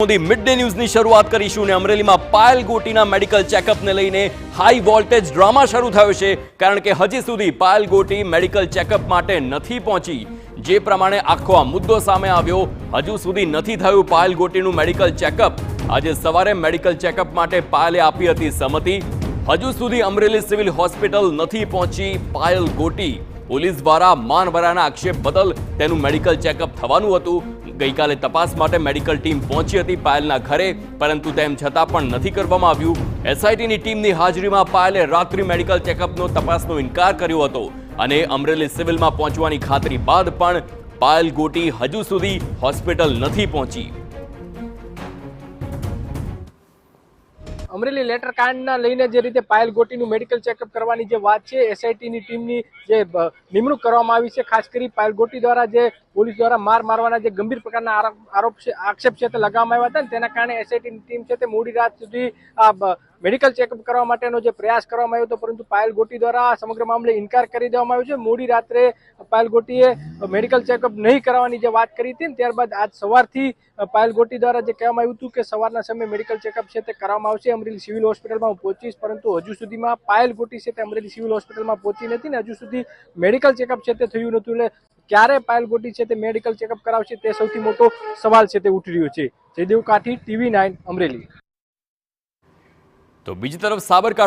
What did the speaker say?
Modi mid day ન્યૂઝની શરૂઆત કરીશું ને અમરેલીમાં પાયલ ગોટીના મેડિકલ ચેકઅપને લઈને હાઈ વોલ્ટેજ ડ્રામા શરૂ થયો છે કારણ કે હજી સુધી પાયલ ગોટી મેડિકલ ચેકઅપ માટે નથી પહોંચી। જે પ્રમાણે આખો આ મુદ્દો સામે આવ્યો, હજુ સુધી નથી થયું પાયલ ગોટીનું મેડિકલ ચેકઅપ। આજે સવારે મેડિકલ ચેકઅપ માટે પાયલે આપી હતી સંમતિ, હજુ સુધી અમરેલી સિવિલ હોસ્પિટલ નથી પહોંચી પાયલ ગોટી। પોલીસ દ્વારા માનવરાના આક્ષેપ બદલ તેનું મેડિકલ ચેકઅપ થવાનું હતું। ગઈકાલે તપાસ માટે મેડિકલ ટીમ પહોંચી હતી પાયલના ઘરે, પરંતુ તેમ છતાં પણ નથી કરવામાં આવ્યું। એસઆઈટીની ટીમની હાજરીમાં પાયલે રાત્રિ મેડિકલ ચેકઅપનો તપાસનો ઇનકાર કર્યો હતો અને અમરેલી સિવિલમાં પહોંચવાની ખાતરી બાદ પણ પાયલ ગોટી હજુ સુધી હોસ્પિટલ નથી પહોંચી। અમરેલી લેટર કાંડના લઈને જે રીતે પાયલ ગોટીનું મેડિકલ ચેકઅપ કરવાની જે વાત છે, એસઆઈટીની ટીમની જે નિમણૂક કરવામાં આવી છે, ખાસ કરી પાયલ ગોટી દ્વારા જે પોલીસ દ્વારા મારવાના જે ગંભીર પ્રકારના આક્ષેપ છે તે લગાવવામાં આવ્યા હતા ને તેના કારણે એસઆઈટીની ટીમ છે તે મોડી રાત સુધી મેડિકલ ચેકઅપ કરવા માટેનો જે પ્રયાસ કરવામાં આવ્યો હતો, પરંતુ પાયલ ગોટી દ્વારા સમગ્ર મામલે ઇનકાર કરી દેવામાં આવ્યો છે। મોડી રાત્રે પાયલ ગોટીએ મેડિકલ ચેકઅપ નહીં કરાવવાની જે વાત કરી હતી, ત્યારબાદ આજ સવારથી પાયલ ગોટી દ્વારા જે કહેવામાં આવ્યું હતું કે સવારના સમયે મેડિકલ ચેકઅપ છે તે કરવામાં આવશે, અમરેલી સિવિલ હોસ્પિટલમાં હું પહોંચીશ, પરંતુ હજુ સુધીમાં પાયલ ગોટી છે તે અમરેલી સિવિલ હોસ્પિટલમાં પહોંચી નથી ને હજુ સુધી મેડિકલ ચેકઅપ છે તે થયું નહોતું। એટલે ક્યારે પાયલ ગોટી છે તે મેડિકલ ચેકઅપ કરાવશે તે સૌથી મોટો સવાલ છે તે ઉઠી રહ્યો છે। જયદેવ કાઠી, TV9 અમરેલી। તો બીજી તરફ સાબરકાંઠા